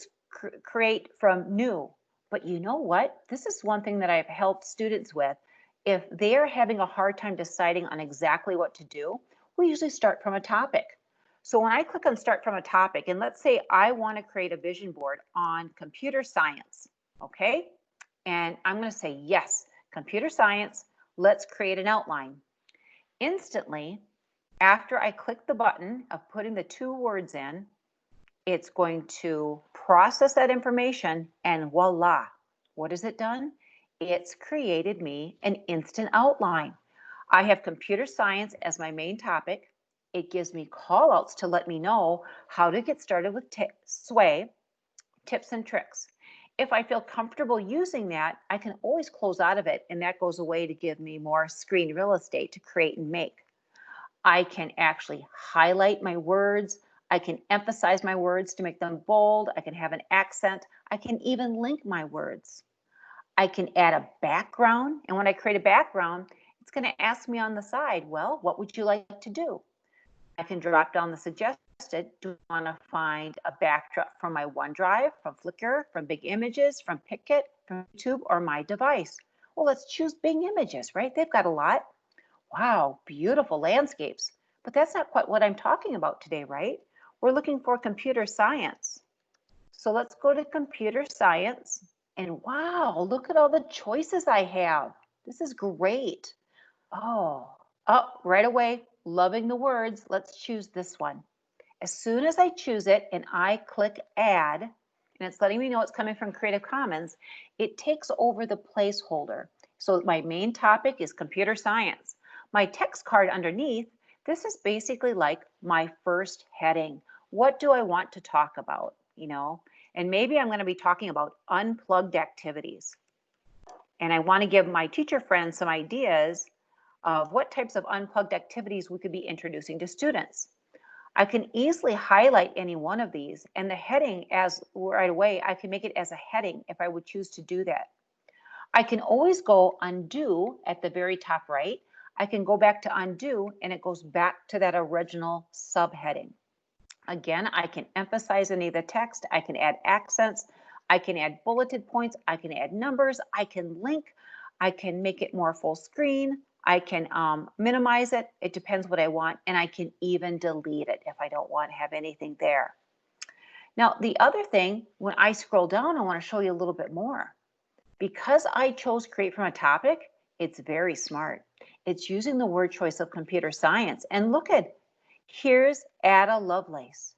create from new, but you know what? This is one thing that I've helped students with. If they're having a hard time deciding on exactly what to do, we usually start from a topic. So when I click on start from a topic, and let's say I want to create a vision board on computer science, okay? And I'm going to say, yes, computer science, let's create an outline. Instantly, after I click the button of putting the two words in, it's going to process that information and voila, what has it done? It's created me an instant outline. I have computer science as my main topic. It gives me call outs to let me know how to get started with Sway, tips and tricks. If I feel comfortable using that, I can always close out of it and that goes away to give me more screen real estate to create and make. I can actually highlight my words. I can emphasize my words to make them bold. I can have an accent. I can even link my words. I can add a background. And when I create a background, it's going to ask me on the side, well, what would you like to do? I can drop down the suggested. Do I want to find a backdrop from my OneDrive, from Flickr, from Big Images, from Picket, from YouTube, or my device? Well, let's choose Big Images, right? They've got a lot. Wow, beautiful landscapes. But that's not quite what I'm talking about today, right? We're looking for computer science. So let's go to computer science. And wow, look at all the choices I have. This is great. Oh, right away, loving the words. Let's choose this one. As soon as I choose it and I click add, and it's letting me know it's coming from Creative Commons, it takes over the placeholder. So my main topic is computer science. My text card underneath, this is basically like my first heading. What do I want to talk about, you know? And maybe I'm going to be talking about unplugged activities. And I want to give my teacher friends some ideas of what types of unplugged activities we could be introducing to students. I can easily highlight any one of these and the heading as right away, I can make it as a heading if I would choose to do that. I can always go undo at the very top right. I can go back to undo and it goes back to that original subheading. Again, I can emphasize any of the text. I can add accents. I can add bulleted points. I can add numbers. I can link. I can make it more full screen. I can minimize it. It depends what I want. And I can even delete it if I don't want to have anything there. Now, the other thing, when I scroll down, I want to show you a little bit more. Because I chose create from a topic, it's very smart. It's using the word choice of computer science. And look at, here's Ada Lovelace.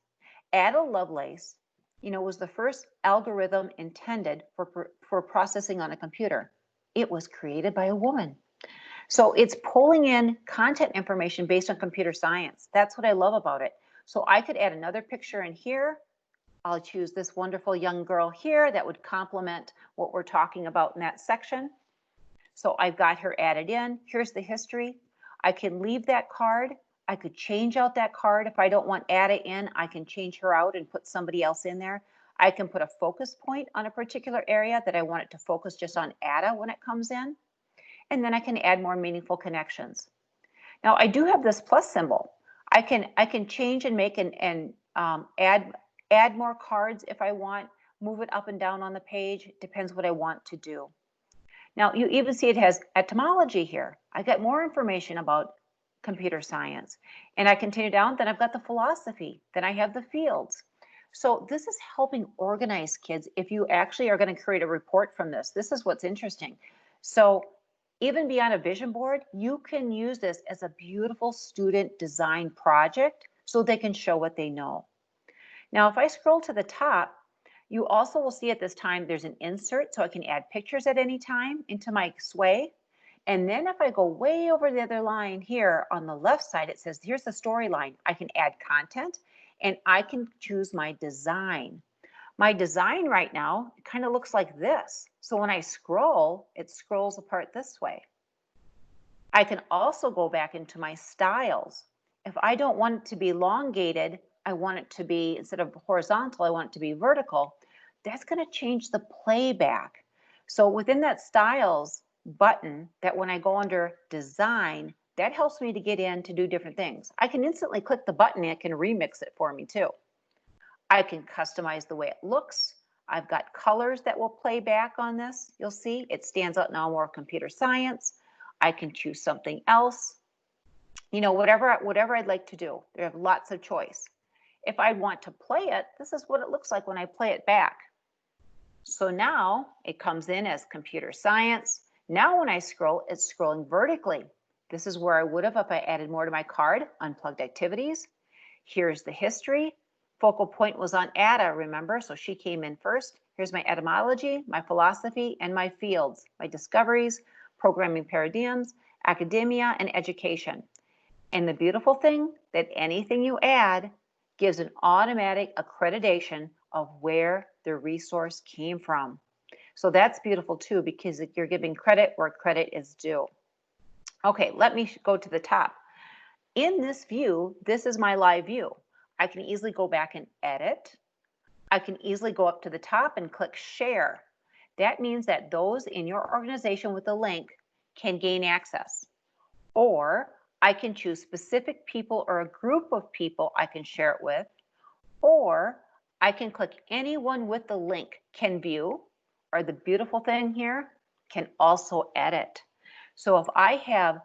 Ada Lovelace, you know, was the first algorithm intended for processing on a computer. It was created by a woman. So it's pulling in content information based on computer science. That's what I love about it. So I could add another picture in here. I'll choose this wonderful young girl here that would complement what we're talking about in that section. So I've got her added in. Here's the history. I can leave that card. I could change out that card. If I don't want Ada in, I can change her out and put somebody else in there. I can put a focus point on a particular area that I want it to focus just on Ada when it comes in. And then I can add more meaningful connections. Now I do have this plus symbol. I can change and make and add more cards if I want, move it up and down on the page. It depends what I want to do. Now, you even see it has etymology here. I get more information about computer science. And I continue down, then I've got the philosophy, then I have the fields. So this is helping organize kids. If you actually are going to create a report from this is what's interesting. So even beyond a vision board, you can use this as a beautiful student design project so they can show what they know. Now, if I scroll to the top, you also will see at this time there's an insert, so I can add pictures at any time into my sway. And then if I go way over the other line here on the left side, it says, here's the storyline. I can add content and I can choose my design. My design right now kind of looks like this. So when I scroll, it scrolls apart this way. I can also go back into my styles. If I don't want it to be elongated, I want it to be, instead of horizontal, I want it to be vertical. That's going to change the playback. So within that styles button, that when I go under design, that helps me to get in to do different things. I can instantly click the button and it can remix it for me too. I can customize the way it looks. I've got colors that will play back on this. You'll see it stands out now more computer science. I can choose something else. You know, whatever I'd like to do. There have lots of choice. If I want to play it, this is what it looks like when I play it back. So now it comes in as computer science. Now when I scroll, it's scrolling vertically. This is where I would have if I added more to my card, unplugged activities. Here's the history. Focal point was on Ada, remember? So she came in first. Here's my etymology, my philosophy, and my fields, my discoveries, programming paradigms, academia, and education. And the beautiful thing that anything you add gives an automatic accreditation of where the resource came from. So that's beautiful too, because you're giving credit where credit is due. Okay, let me go to the top. In this view, this is my live view. I can easily go back and edit. I can easily go up to the top and click share. That means that those in your organization with the link can gain access. Or I can choose specific people or a group of people I can share it with. Or I can click anyone with the link can view, or the beautiful thing here, can also edit. So if I have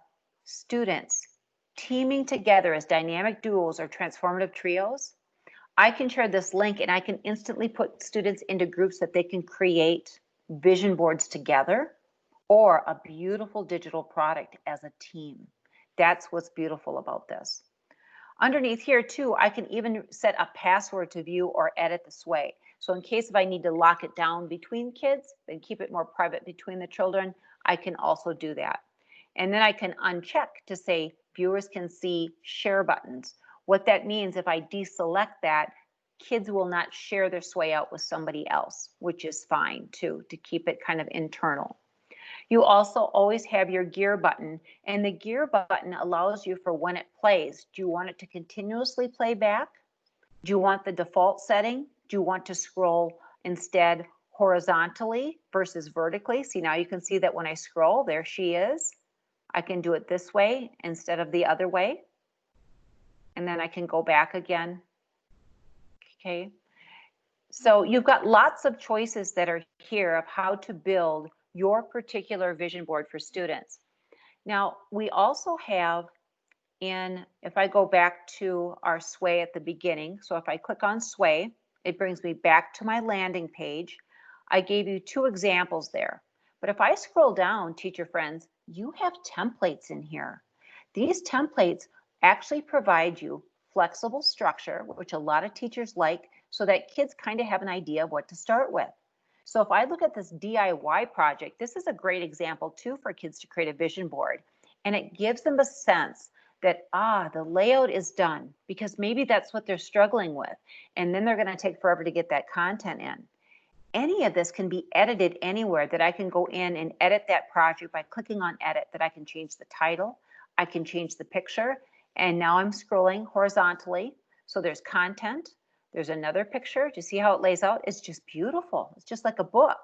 students teaming together as dynamic duos or transformative trios, I can share this link and I can instantly put students into groups that they can create vision boards together or a beautiful digital product as a team. That's what's beautiful about this. Underneath here too, I can even set a password to view or edit this way. So in case if I need to lock it down between kids and keep it more private between the children, I can also do that. And then I can uncheck to say viewers can see share buttons. What that means, if I deselect that, kids will not share their sway out with somebody else, which is fine too, to keep it kind of internal. You also always have your gear button, and the gear button allows you for when it plays. Do you want it to continuously play back? Do you want the default setting? Do you want to scroll instead horizontally versus vertically? See, now you can see that when I scroll, there she is. I can do it this way instead of the other way. And then I can go back again. Okay. So you've got lots of choices that are here of how to build your particular vision board for students. Now, we also have if I go back to our sway at the beginning, so if I click on sway, it brings me back to my landing page. I gave you two examples there. But if I scroll down, teacher friends, you have templates in here. These templates actually provide you flexible structure, which a lot of teachers like, so that kids kind of have an idea of what to start with. So if I look at this DIY project, this is a great example too for kids to create a vision board. And it gives them a sense that, the layout is done, because maybe that's what they're struggling with. And then they're going to take forever to get that content in. Any of this can be edited anywhere, that I can go in and edit that project by clicking on edit, that I can change the title, I can change the picture, and now I'm scrolling horizontally. So there's content, there's another picture. Do you see how it lays out? It's just beautiful. It's just like a book.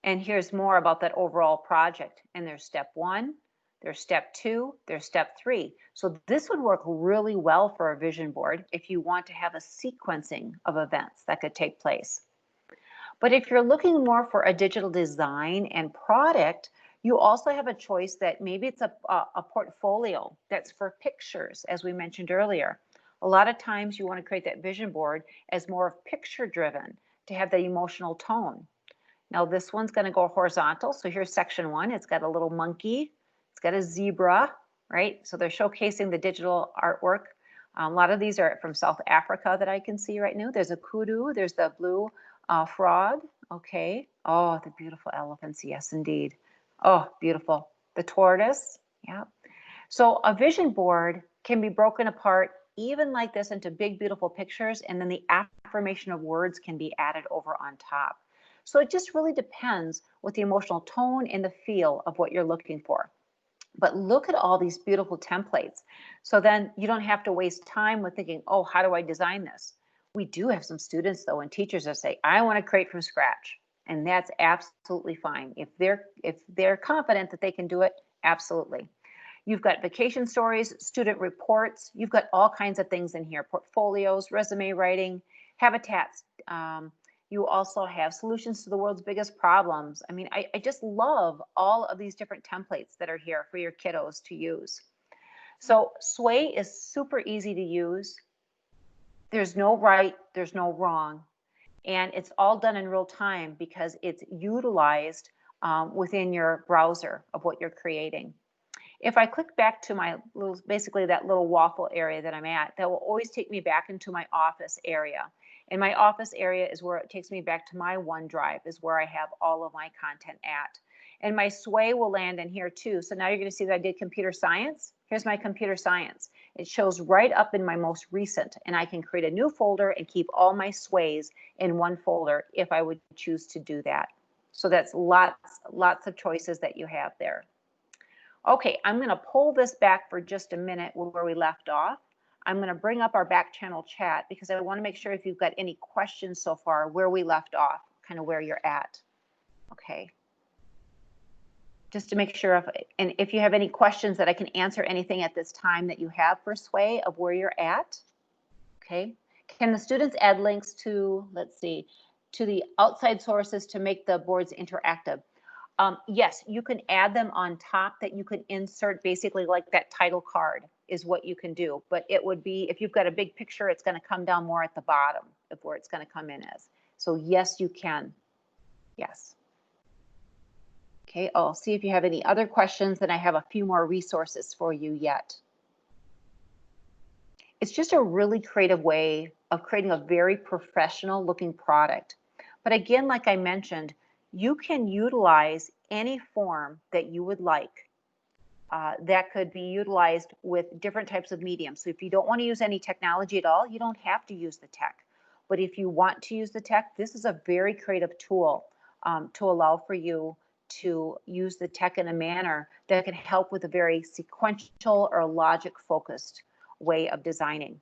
And here's more about that overall project. And there's step 1, there's step 2, there's step 3. So this would work really well for a vision board if you want to have a sequencing of events that could take place. But if you're looking more for a digital design and product, you also have a choice that maybe it's a portfolio that's for pictures, as we mentioned earlier. A lot of times you want to create that vision board as more of picture driven to have the emotional tone. Now this one's going to go horizontal. So here's section one. It's got a little monkey. It's got a zebra, right? So they're showcasing the digital artwork. A lot of these are from South Africa that I can see right now. There's a kudu. There's the blue frog. Okay. Oh, the beautiful elephants. Yes, indeed. Oh, beautiful. The tortoise. Yeah. So a vision board can be broken apart even like this into big, beautiful pictures, and then the affirmation of words can be added over on top. So it just really depends with the emotional tone and the feel of what you're looking for. But look at all these beautiful templates. So then you don't have to waste time with thinking, oh, how do I design this? We do have some students though and teachers that say, I want to create from scratch. And that's absolutely fine. If they're confident that they can do it, absolutely. You've got vacation stories, student reports. You've got all kinds of things in here, portfolios, resume writing, habitats. You also have solutions to the world's biggest problems. I mean, I just love all of these different templates that are here for your kiddos to use. So Sway is super easy to use. There's no right, there's no wrong. And it's all done in real time because it's utilized within your browser of what you're creating. If I click back to my little, basically that little waffle area that I'm at, that will always take me back into my office area. And my office area is where it takes me back to my OneDrive, is where I have all of my content at. And my Sway will land in here too. So now you're going to see that I did computer science. Here's my computer science. It shows right up in my most recent, and I can create a new folder and keep all my Sways in one folder if I would choose to do that. So that's lots of choices that you have there. Okay, I'm going to pull this back for just a minute where we left off. I'm going to bring up our back channel chat because I want to make sure if you've got any questions so far where we left off, kind of where you're at. Okay. Just to make sure if you have any questions that I can answer anything at this time that you have for Sway of where you're at. Okay. Can the students add links to, let's see, to the outside sources to make the boards interactive? Yes, you can add them on top that you can insert basically like that title card is what you can do. But it would be, if you've got a big picture, it's going to come down more at the bottom of where it's going to come in as. So yes, you can. Yes. Okay, I'll see if you have any other questions, then I have a few more resources for you yet. It's just a really creative way of creating a very professional looking product. But again, like I mentioned, you can utilize any form that you would like. That could be utilized with different types of mediums. So if you don't want to use any technology at all, you don't have to use the tech. But if you want to use the tech, this is a very creative tool to allow for you to use the tech in a manner that can help with a very sequential or logic focused way of designing.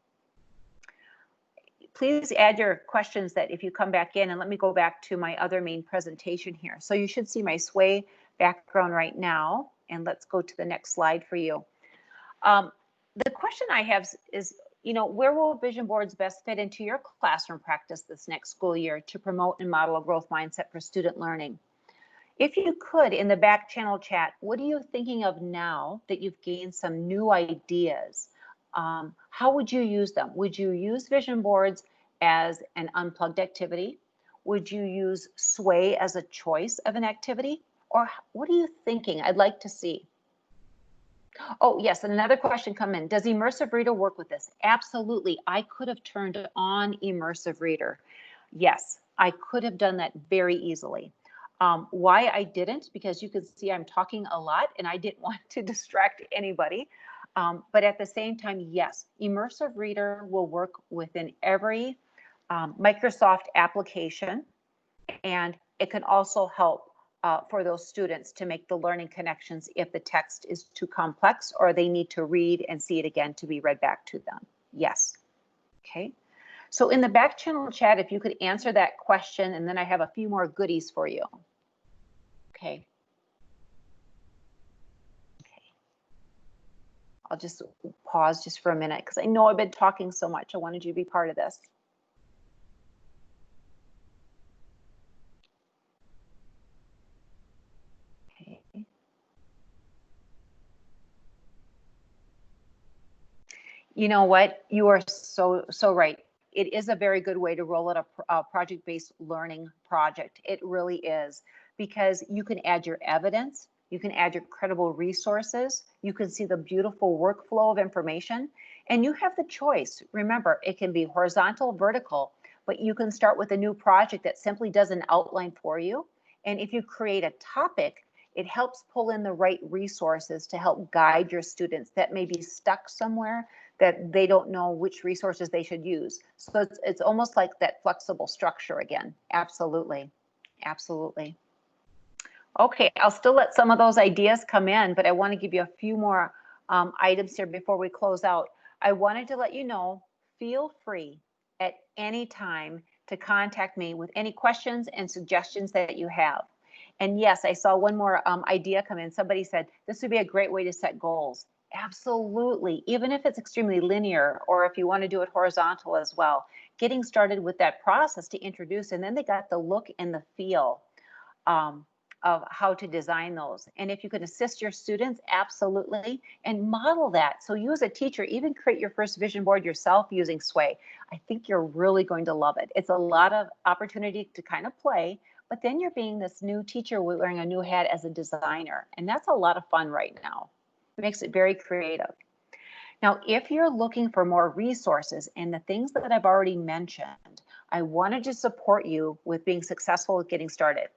Please add your questions that if you come back in, and let me go back to my other main presentation here. So you should see my Sway background right now, and let's go to the next slide for you. The question I have is, where will vision boards best fit into your classroom practice this next school year to promote and model a growth mindset for student learning? If you could, in the back channel chat, what are you thinking of now that you've gained some new ideas? How would you use them? Would you use vision boards as an unplugged activity? Would you use Sway as a choice of an activity? Or what are you thinking? I'd like to see. Oh, yes, and another question come in. Does Immersive Reader work with this? Absolutely. I could have turned on Immersive Reader. Yes, I could have done that very easily. Why I didn't, because you can see I'm talking a lot and I didn't want to distract anybody. But at the same time, yes, Immersive Reader will work within every Microsoft application, and it can also help for those students to make the learning connections if the text is too complex or they need to read and see it again to be read back to them. Yes. Okay. So in the back channel chat, if you could answer that question, and then I have a few more goodies for you. Okay. I'll just pause just for a minute because I know I've been talking so much. I wanted you to be part of this. You know what? You are so right. It is a very good way to roll out a project-based learning project. It really is, because you can add your evidence, you can add your credible resources, you can see the beautiful workflow of information, and you have the choice. Remember, it can be horizontal, vertical, but you can start with a new project that simply does an outline for you. And if you create a topic, it helps pull in the right resources to help guide your students that may be stuck somewhere, that they don't know which resources they should use. So it's almost like that flexible structure again. Absolutely. Absolutely. Okay, I'll still let some of those ideas come in, but I want to give you a few more items here before we close out. I wanted to let you know, feel free at any time to contact me with any questions and suggestions that you have. And yes, I saw one more idea come in. Somebody said this would be a great way to set goals. Absolutely, even if it's extremely linear, or if you want to do it horizontal as well. Getting started with that process to introduce, and then they got the look and the feel um, of how to design those. And if you can assist your students, absolutely, and model that. So you as a teacher, even create your first vision board yourself using Sway. I think you're really going to love it. It's a lot of opportunity to kind of play, but then you're being this new teacher wearing a new hat as a designer. And that's a lot of fun right now. It makes it very creative. Now, if you're looking for more resources and the things that I've already mentioned, I wanted to support you with being successful with getting started.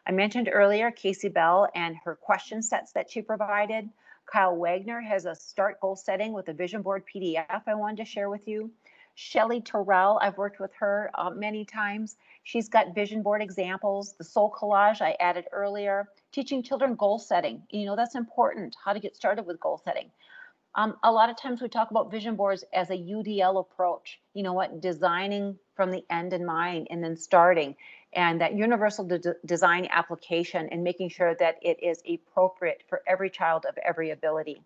I mentioned earlier Casey Bell and her question sets that she provided. Kyle Wagner has a start goal setting with a vision board PDF I wanted to share with you. Shelly Terrell, I've worked with her many times. She's got vision board examples. The soul collage I added earlier. Teaching children goal setting. You know, that's important, how to get started with goal setting. A lot of times we talk about vision boards as a UDL approach. You know what? Designing from the end in mind and then starting, and that universal design application, and making sure that it is appropriate for every child of every ability.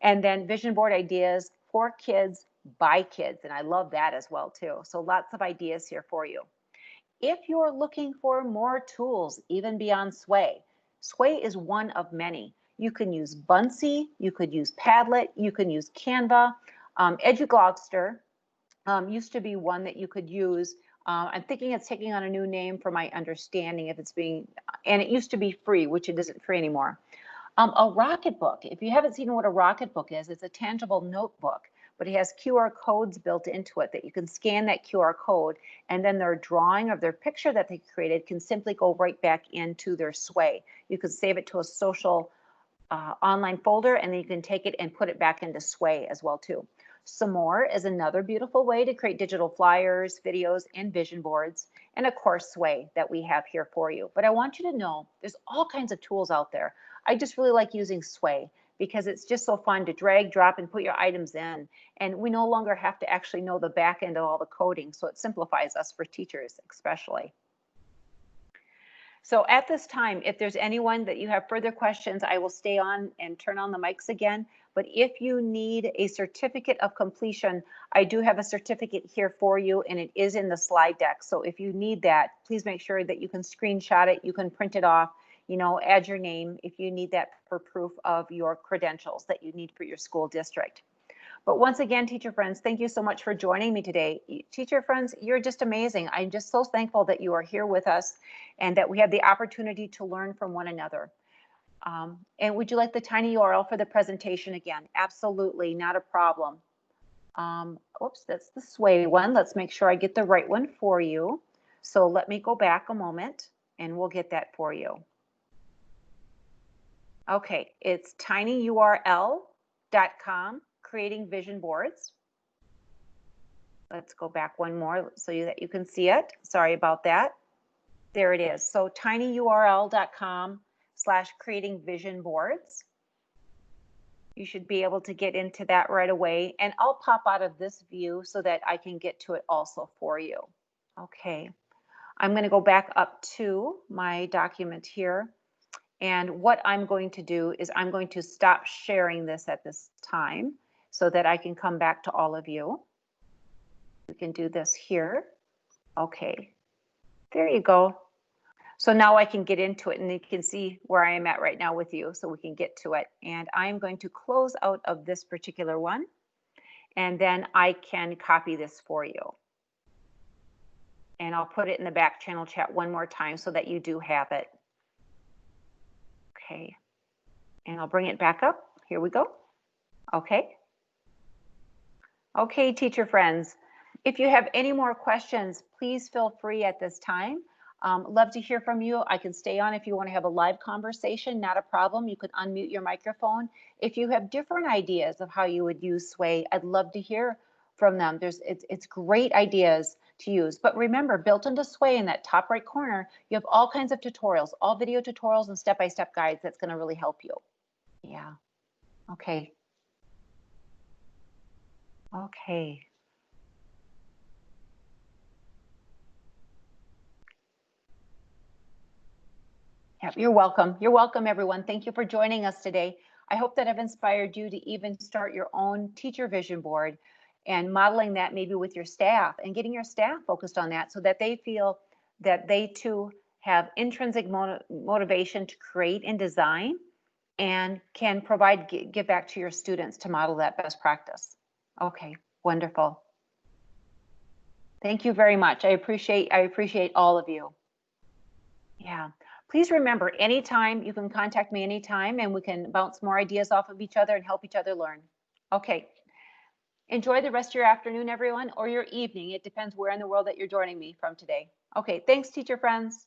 And then vision board ideas for kids by kids. And I love that as well too. So lots of ideas here for you. If you're looking for more tools, even beyond Sway, Sway is one of many. You can use Buncee, you could use Padlet, you can use Canva. EduGlogster used to be one that you could use. I'm thinking it's taking on a new name from my understanding if it's being, and it used to be free, which it isn't free anymore. A Rocketbook, if you haven't seen what a Rocketbook is, it's a tangible notebook, but it has QR codes built into it that you can scan that QR code, and then their drawing of their picture that they created can simply go right back into their Sway. You can save it to a social online folder, and then you can take it and put it back into Sway as well too. Some More is another beautiful way to create digital flyers, videos, and vision boards. And of course, Sway that we have here for you. But I want you to know there's all kinds of tools out there. I just really like using Sway because it's just so fun to drag, drop, and put your items in. And we no longer have to actually know the back end of all the coding. So it simplifies us for teachers, especially. So at this time, if there's anyone that you have further questions, I will stay on and turn on the mics again. But if you need a certificate of completion, I do have a certificate here for you, and it is in the slide deck. So if you need that, please make sure that you can screenshot it, you can print it off, you know, add your name if you need that for proof of your credentials that you need for your school district. But once again, teacher friends, thank you so much for joining me today. Teacher friends, you're just amazing. I'm just so thankful that you are here with us and that we have the opportunity to learn from one another. And would you like the tiny URL for the presentation again? Absolutely, not a problem. Oops, that's the Sway one. Let's make sure I get the right one for you. So let me go back a moment and we'll get that for you. Okay, it's tinyurl.com. Creating vision boards. Let's go back one more so that you can see it. Sorry about that. There it is. So tinyurl.com/creating vision boards. You should be able to get into that right away. And I'll pop out of this view so that I can get to it also for you. Okay. I'm going to go back up to my document here. And what I'm going to do is I'm going to stop sharing this at this time, so that I can come back to all of you. We can do this here. Okay, there you go. So now I can get into it and you can see where I am at right now with you, so we can get to it. And I'm going to close out of this particular one. and then I can copy this for you. And I'll put it in the back channel chat one more time so that you do have it. Okay, and I'll bring it back up. Here we go. Okay. Okay, teacher friends, if you have any more questions, please feel free at this time. Love to hear from you. I can stay on if you want to have a live conversation, not a problem. You can unmute your microphone. If you have different ideas of how you would use Sway, I'd love to hear from them. It's great ideas to use. But remember, built into Sway in that top right corner, you have all kinds of tutorials, all video tutorials and step-by-step guides that's going to really help you. Yeah. Okay. Okay. Yeah, you're welcome. You're welcome, everyone. Thank you for joining us today. I hope that I've inspired you to even start your own teacher vision board and modeling that maybe with your staff and getting your staff focused on that so that they feel that they too have intrinsic motivation to create and design and can provide, give back to your students to model that best practice. Okay, wonderful. Thank you very much. I appreciate all of you. Yeah. Please remember, anytime you can contact me anytime and we can bounce more ideas off of each other and help each other learn. Okay. Enjoy the rest of your afternoon, everyone, or your evening. It depends where in the world that you're joining me from today. Okay. Thanks, teacher friends.